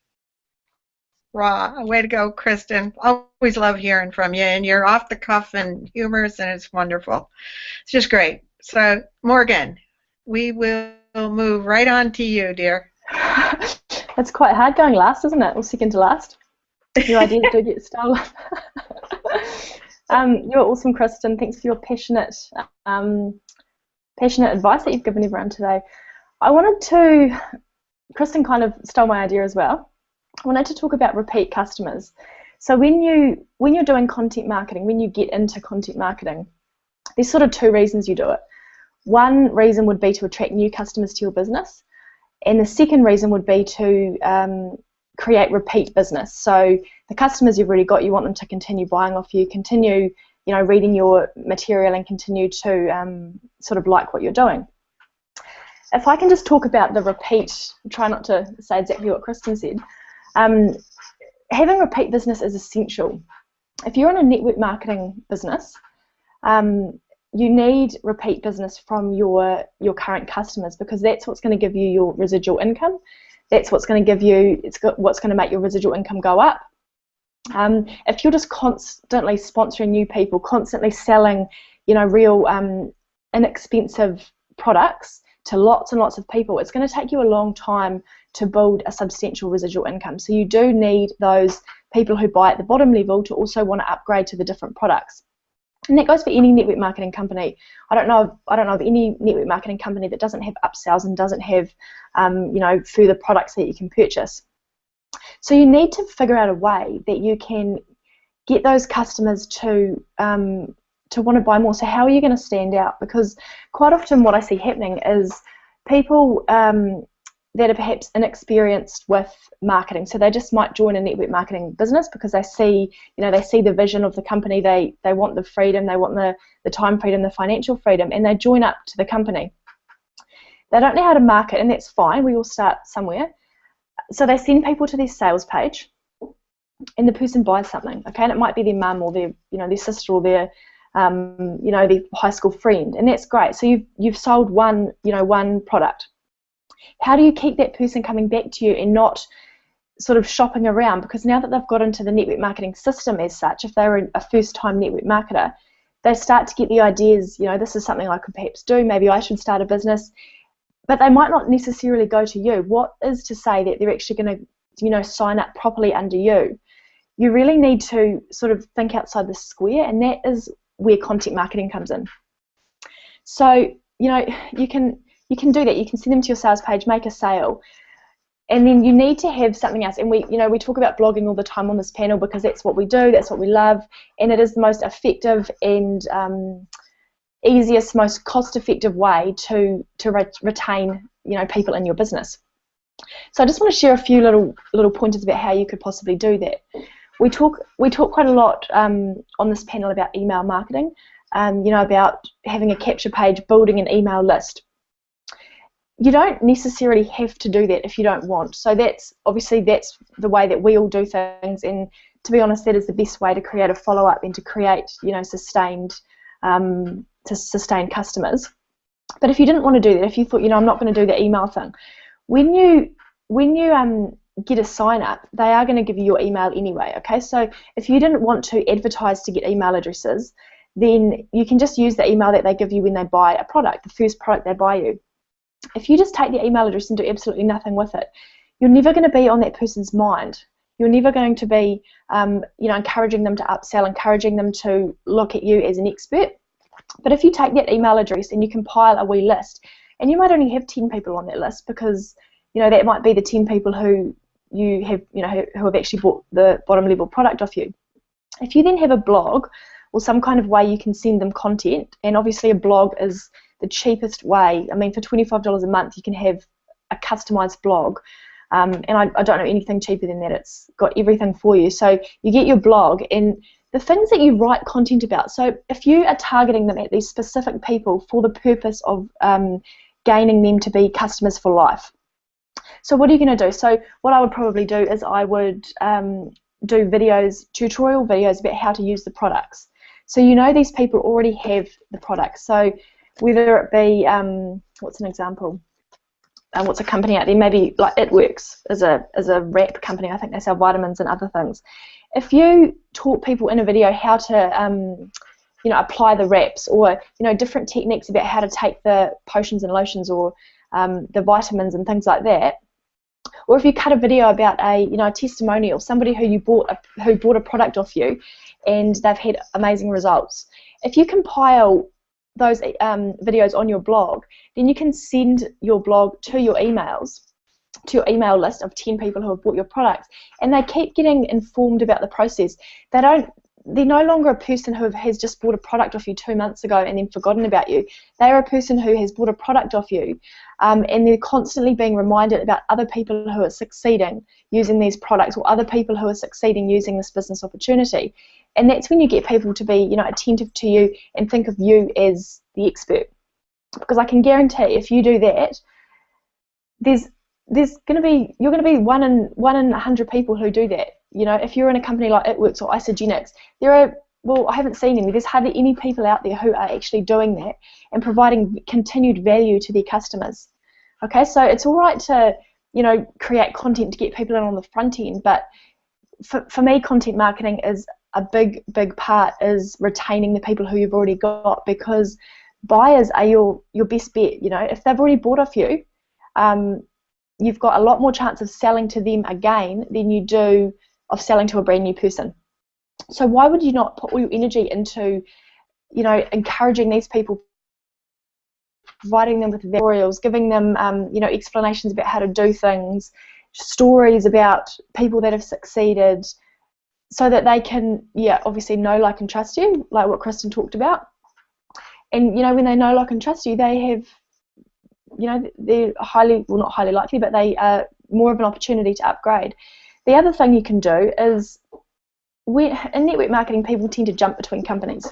Raw. Way to go, Kristen. Always love hearing from you, and you're off the cuff and humorous, and it's wonderful. It's just great. So, Morgan, we will move right on to you, dear. It's quite hard going last, isn't it? Or second to last. Your ideas do get stolen. You're awesome, Kristen. Thanks for your passionate advice that you've given everyone today. I wanted to, Kristen kind of stole my idea as well. I wanted to talk about repeat customers. So when you're doing content marketing, when you get into content marketing, there's sort of two reasons you do it. One reason would be to attract new customers to your business, and the second reason would be to create repeat business. So the customers you've already got, you want them to continue buying off you, continue reading your material, and continue to sort of like what you're doing. If I can just talk about the repeat, try not to say exactly what Kristen said. Having repeat business is essential. If you're in a network marketing business, you need repeat business from your current customers, because that's what's going to give you your residual income. That's what's going to give you, what's going to make your residual income go up. If you're just constantly sponsoring new people, constantly selling, real inexpensive products to lots and lots of people, it's going to take you a long time to build a substantial residual income. So you do need those people who buy at the bottom level to also want to upgrade to the different products. And that goes for any network marketing company. I don't know of any network marketing company that doesn't have upsells and doesn't have further products that you can purchase. So you need to figure out a way that you can get those customers to want to buy more. So how are you going to stand out? Because quite often what I see happening is people that are perhaps inexperienced with marketing, so they just might join a network marketing business because they see the vision of the company, they want the freedom, they want the time freedom, the financial freedom, and they join up to the company. They don't know how to market, and that's fine, we all start somewhere. So they send people to their sales page, and the person buys something, okay, and it might be their mum or their sister or their their high school friend, and that's great. So you've sold one product. How do you keep that person coming back to you and not sort of shopping around? Because now that they've got into the network marketing system as such, if they're a first-time network marketer, they start to get the ideas, this is something I could perhaps do, maybe I should start a business, but they might not necessarily go to you. What is to say that they're actually going to sign up properly under you? You really need to sort of think outside the square, and that is where content marketing comes in. So you can do that. You can send them to your sales page, make a sale, And then you need to have something else. And we talk about blogging all the time on this panel because that's what we do, that's what we love, and it is the most effective and easiest, most cost-effective way to retain people in your business. So I just want to share a few little pointers about how you could possibly do that. We talk quite a lot on this panel about email marketing, about having a capture page, building an email list. You don't necessarily have to do that if you don't want. So that's the way that we all do things, and to be honest, that is the best way to create a follow-up and to create sustained customers. But if you didn't want to do that, if you thought I'm not going to do the email thing, when you get a sign up, they are going to give you your email anyway. Okay, so if you didn't want to advertise to get email addresses, then you can just use the email that they give you when they buy a product, the first product they buy you. If you just take the email address and do absolutely nothing with it, you're never going to be on that person's mind. You're never going to be, encouraging them to upsell, encouraging them to look at you as an expert. But if you take that email address and you compile a wee list, and you might only have 10 people on that list because, that might be the 10 people who you have, who have actually bought the bottom level product off you. If you then have a blog or some kind of way you can send them content, and obviously a blog is the cheapest way. I mean, for $25 a month, you can have a customized blog. And I don't know anything cheaper than that. It's got everything for you. So you get your blog and the things that you write content about. So if you are targeting them at these specific people for the purpose of gaining them to be customers for life. So what are you going to do? So what I would probably do is I would do tutorial videos about how to use the products. So these people already have the products. So whether it be, what's an example? What's a company out there? Maybe like It Works as a wrap company. I think they sell vitamins and other things. If you taught people in a video how to apply the wraps, or different techniques about how to take the potions and lotions, or the vitamins and things like that, or if you cut a video about a testimonial, somebody who bought a product off you and they've had amazing results. If you compile those videos on your blog, then you can send your blog to your email list of 10 people who have bought your products, and they keep getting informed about the process. They're no longer a person who has just bought a product off you 2 months ago and then forgotten about you. They are a person who has bought a product off you, and they're constantly being reminded about other people who are succeeding using these products, or other people who are succeeding using this business opportunity. And that's when you get people to be, attentive to you and think of you as the expert. Because I can guarantee if you do that, you're going to be one in 100 people who do that. If you're in a company like It Works or Isagenix, I haven't seen any. There's hardly any people out there who are actually doing that and providing continued value to their customers. Okay, so it's all right to, create content to get people in on the front end, but for me, content marketing is a big part is retaining the people who you've already got, because buyers are your best bet. If they've already bought off you, you've got a lot more chance of selling to them again than you do of selling to a brand new person. So why would you not put all your energy into, encouraging these people, providing them with tutorials, giving them, explanations about how to do things, stories about people that have succeeded, so that they can, obviously know, like, and trust you, like what Kristen talked about. And, when they know, like, and trust you, they have, they're not highly likely, but they are more of an opportunity to upgrade. The other thing you can do is, in network marketing, people tend to jump between companies.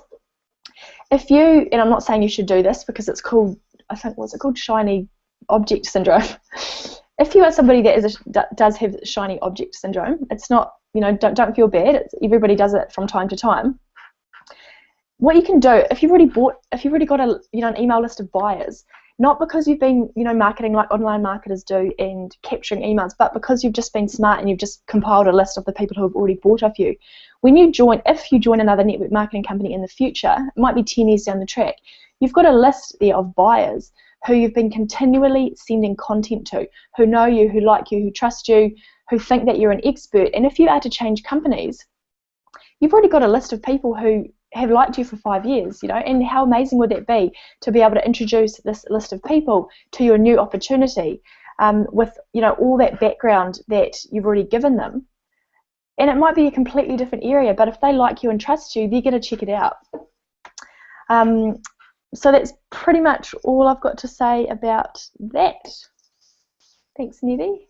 And I'm not saying you should do this because it's called, what's it called? Shiny object syndrome. If you are somebody that does have shiny object syndrome, it's not, don't feel bad. Everybody does it from time to time. What you can do, if you've already got an email list of buyers, not because you've been, marketing like online marketers do and capturing emails, but because you've just been smart and you've just compiled a list of the people who have already bought off you. If you join another network marketing company in the future, it might be 10 years down the track, you've got a list there of buyers who you've been continually sending content to, who know you, who like you, who trust you, who think that you're an expert. And if you are to change companies, you've already got a list of people who have liked you for 5 years, and how amazing would that be to be able to introduce this list of people to your new opportunity? with all that background that you've already given them. And it might be a completely different area, but if they like you and trust you, they're going to check it out. So that's pretty much all I've got to say about that. Thanks, Nettie.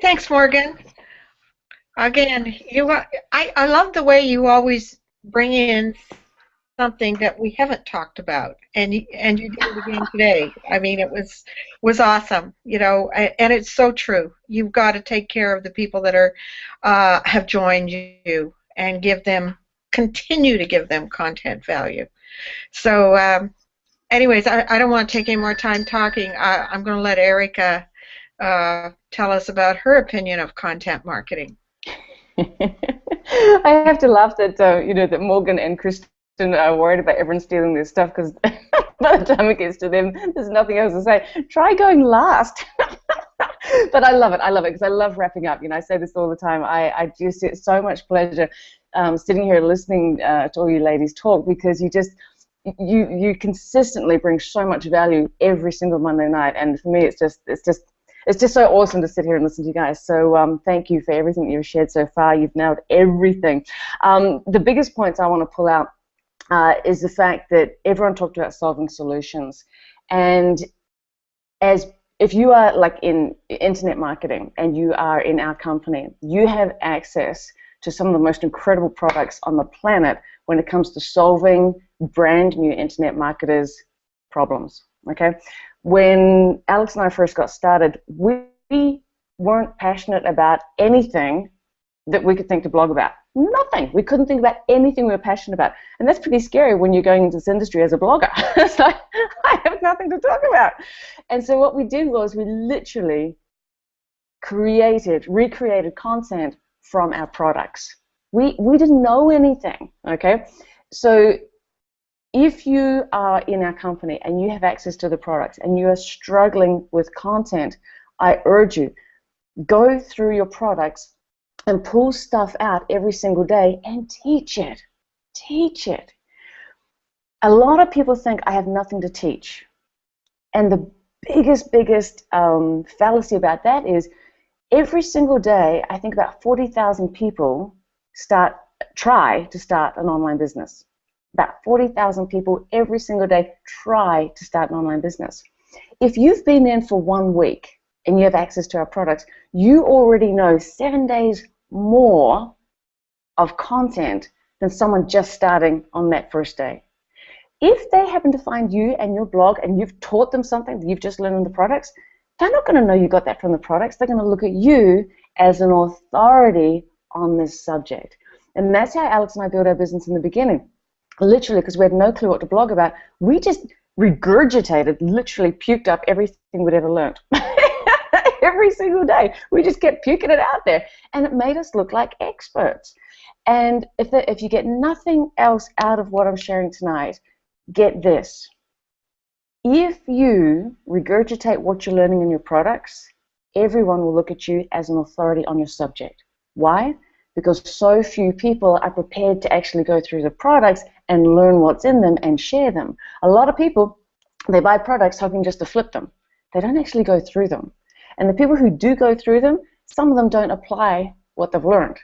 Thanks, Morgan. Again, I love the way you always bring in something that we haven't talked about, and you did it again today. I mean, it was awesome, and it's so true. You've got to take care of the people that have joined you and continue to give them content value. So, anyways, I don't want to take any more time talking. I'm going to let Erica tell us about her opinion of content marketing. I have to laugh that that Morgan and Kristen are worried about everyone stealing their stuff, because by the time it gets to them, there's nothing else to say. Try going last. But I love it because I love wrapping up. I say this all the time. I just get so much pleasure sitting here listening to all you ladies talk, because you consistently bring so much value every single Monday night, and for me it's just so awesome to sit here and listen to you guys. So thank you for everything you've shared so far. You've nailed everything. The biggest points I want to pull out is the fact that everyone talked about solving solutions. And if you are like in internet marketing and you are in our company, you have access to some of the most incredible products on the planet when it comes to solving brand new internet marketers' problems. Okay? When Alex and I first got started, we weren't passionate about anything that we could think to blog about. Nothing. We couldn't think about anything we were passionate about. And that's pretty scary when you're going into this industry as a blogger. It's like, I have nothing to talk about. And so what we did was we literally recreated content from our products. We didn't know anything, okay? So if you are in our company and you have access to the products and you are struggling with content, I urge you, go through your products and pull stuff out every single day and teach it. Teach it. A lot of people think I have nothing to teach. And the biggest fallacy about that is every single day, I think about 40,000 people try to start an online business. About 40,000 people every single day try to start an online business. If you've been in for 1 week and you have access to our products, you already know 7 days more of content than someone just starting on that first day. If they happen to find you and your blog and you've taught them something that you've just learned on the products, they're not going to know you got that from the products. They're going to look at you as an authority on this subject. And that's how Alex and I built our business in the beginning. Literally, because we had no clue what to blog about, we just regurgitated, literally puked up everything we'd ever learned. Every single day. We just kept puking it out there. And it made us look like experts. And if you get nothing else out of what I'm sharing tonight, get this. If you regurgitate what you're learning in your products, everyone will look at you as an authority on your subject. Why? Because so few people are prepared to actually go through the products and learn what's in them and share them. A lot of people, they buy products hoping just to flip them. They don't actually go through them. And the people who do go through them, some of them don't apply what they've learned.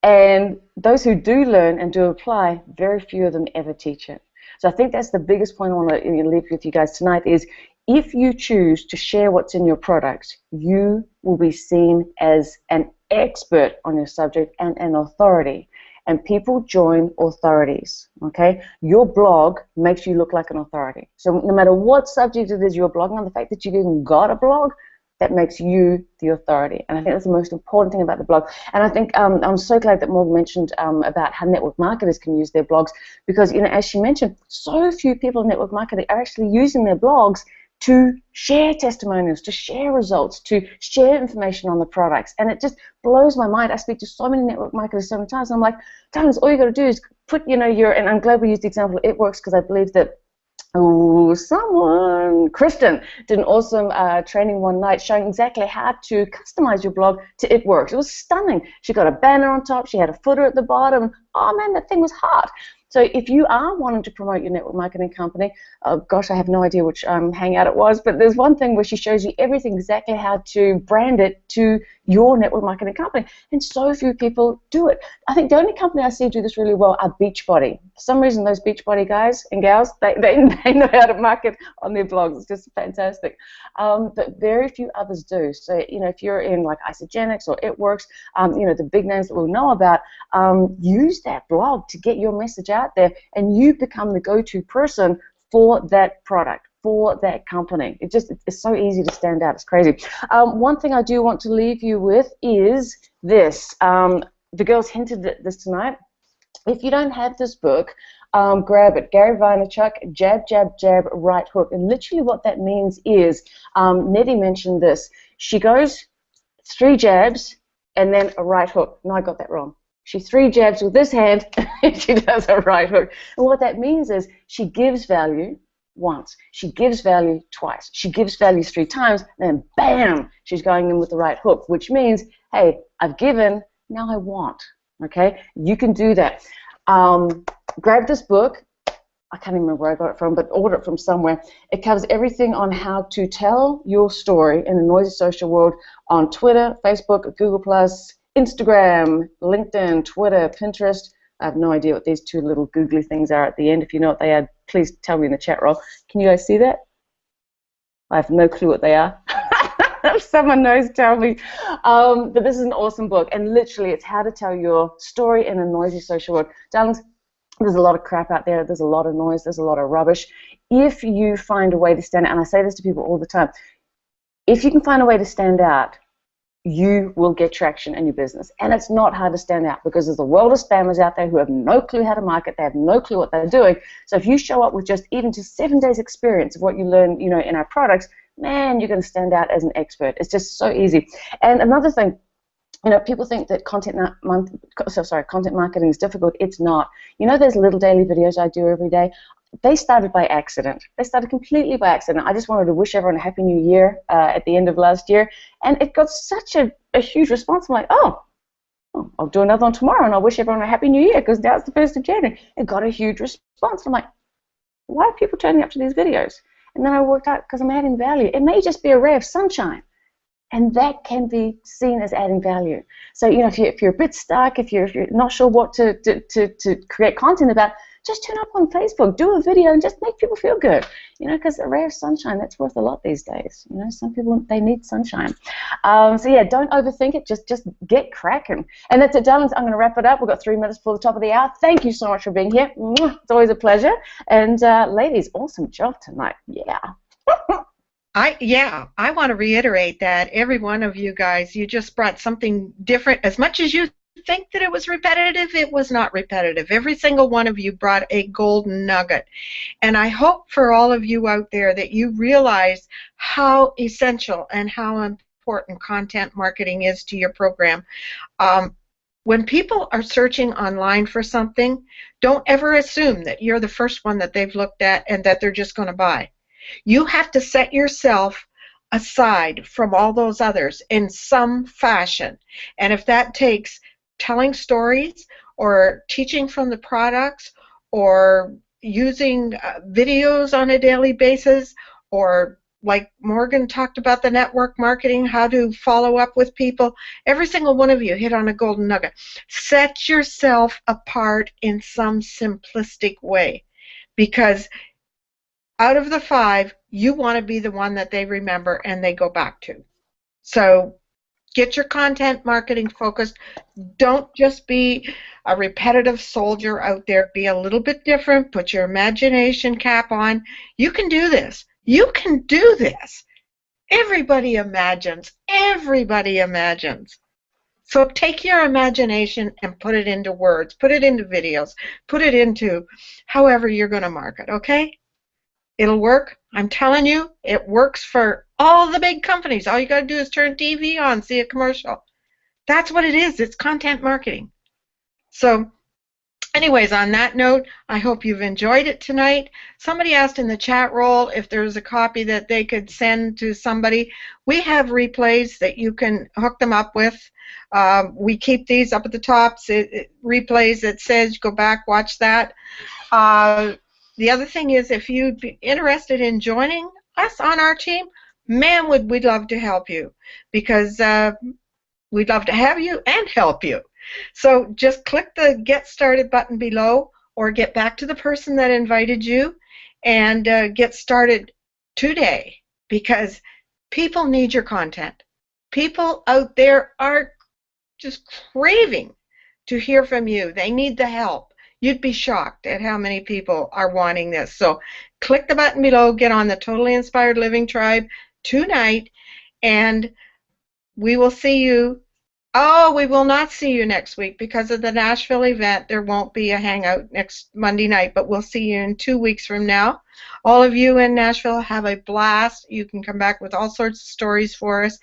And those who do learn and do apply, very few of them ever teach it. So I think that's the biggest point I want to leave with you guys tonight is if you choose to share what's in your product, you will be seen as an expert on your subject and an authority. And people join authorities, okay? Your blog makes you look like an authority. So no matter what subject it is you're blogging on, the fact that you even got a blog, that makes you the authority. And I think that's the most important thing about the blog. And I think I'm so glad that Morgan mentioned about how network marketers can use their blogs because, as she mentioned, so few people in network marketing are actually using their blogs to share testimonials, to share results, to share information on the products. And it just blows my mind. I speak to so many network marketers so many times, and I'm like, darling, all you got to do is put, and I'm glad we used the example of It Works because I believe that Kristen did an awesome training one night showing exactly how to customize your blog to It Works. It was stunning. She got a banner on top. She had a footer at the bottom. Oh, man, that thing was hot. So if you are wanting to promote your network marketing company, gosh, I have no idea which hangout it was, but there's one thing where she shows you everything exactly how to brand it to your network marketing company, and so few people do it. I think the only company I see do this really well are Beachbody. For some reason, those Beachbody guys and gals, they know how to market on their blogs. It's just fantastic. But very few others do. So, if you're in like Isagenix or It Works, the big names that we'll know about, use that blog to get your message out there, and you become the go-to person for that product, for that company. It's so easy to stand out. It's crazy. One thing I do want to leave you with is this. The girls hinted at this tonight. If you don't have this book, grab it. Gary Vaynerchuk, Jab, Jab, Jab, Right Hook. And literally what that means is, Nettie mentioned this. She goes 3 jabs and then a right hook. No, I got that wrong. She 3 jabs with this hand and she does a right hook. And what that means is she gives value once. She gives value twice. She gives value 3 times, and then bam, she's going in with the right hook, which means, hey, I've given, now I want. Okay? You can do that. Grab this book. I can't even remember where I got it from, but order it from somewhere. It covers everything on how to tell your story in the noisy social world on Twitter, Facebook, Google+, Instagram, LinkedIn, Twitter, Pinterest. I have no idea what these 2 little googly things are at the end. If you know what they are, please tell me in the chat roll. Can you guys see that? I have no clue what they are. If someone knows, tell me. But this is an awesome book, and literally it's how to tell your story in a noisy social world. Darlings, there's a lot of crap out there. There's a lot of noise. There's a lot of rubbish. If you find a way to stand out, and I say this to people all the time, if you can find a way to stand out, you will get traction in your business. And it's not hard to stand out because there's a world of spammers out there who have no clue how to market. They have no clue what they're doing. So if you show up with just 7 days experience of what you learn, in our products, man, you're going to stand out as an expert. It's just so easy. And another thing, people think that content marketing is difficult. It's not. Those little daily videos I do every day, they started by accident. They started completely by accident. I just wanted to wish everyone a Happy New Year at the end of last year, and it got such a huge response. I'm like, oh, I'll do another one tomorrow, and I'll wish everyone a Happy New Year because now it's the 1st of January. It got a huge response. I'm like, why are people turning up to these videos? And then I worked out because I'm adding value. It may just be a ray of sunshine, and that can be seen as adding value. So, if you're a bit stuck, if you're not sure what to create content about, just turn up on Facebook, do a video, and just make people feel good. Because a ray of sunshine, that's worth a lot these days. Some people, they need sunshine. So yeah, don't overthink it. Just get cracking. And that's it, darlings. I'm going to wrap it up. We've got 3 minutes before the top of the hour. Thank you so much for being here. It's always a pleasure. And ladies, awesome job tonight. Yeah. I want to reiterate that every one of you guys, you just brought something different. As much as you think that it was repetitive, it was not repetitive. Every single one of you brought a golden nugget. And I hope for all of you out there that you realize how essential and how important content marketing is to your program. When people are searching online for something, don't ever assume that you're the first one that they've looked at and that they're just going to buy. You have to set yourself aside from all those others in some fashion. And if that takes telling stories or teaching from the products or using videos on a daily basis, or like Morgan talked about the network marketing, how to follow up with people, every single one of you hit on a golden nugget. Set yourself apart in some simplistic way, because out of the 5, you want to be the one that they remember and they go back to. So get your content marketing focused. Don't just be a repetitive soldier out there. Be a little bit different. Put your imagination cap on. You can do this. You can do this. Everybody imagines. Everybody imagines. So take your imagination and put it into words. Put it into videos. Put it into however you're going to market, okay? It'll work. I'm telling you, it works for all the big companies. All you got to do is turn TV on, see a commercial. That's what it is. It's content marketing. So Anyways, on that note, I hope you've enjoyed it tonight. Somebody asked in the chat roll if there's a copy that they could send to somebody. We have replays that you can hook them up with. We keep these up at the top, replays that says go back, watch that. The other thing is, if you'd be interested in joining us on our team, man, we'd love to help you, because we'd love to have you and help you. So just click the Get Started button below, or get back to the person that invited you and get started today, because people need your content. People out there are just craving to hear from you. They need the help. You'd be shocked at how many people are wanting this. So click the button below, get on the Totally Inspired Living Tribe tonight, and we will see you. Oh, we will not see you next week because of the Nashville event. There won't be a hangout next Monday night, but we'll see you in 2 weeks from now. All of you in Nashville, have a blast. You can come back with all sorts of stories for us.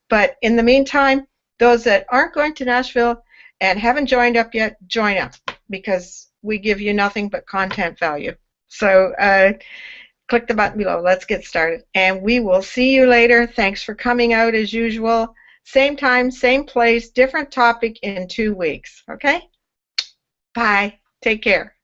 But in the meantime, those that aren't going to Nashville and haven't joined up yet, join up, because we give you nothing but content value. So click the button below. Let's get started. And we will see you later. Thanks for coming out as usual. Same time, same place, different topic in 2 weeks. Okay? Bye. Take care.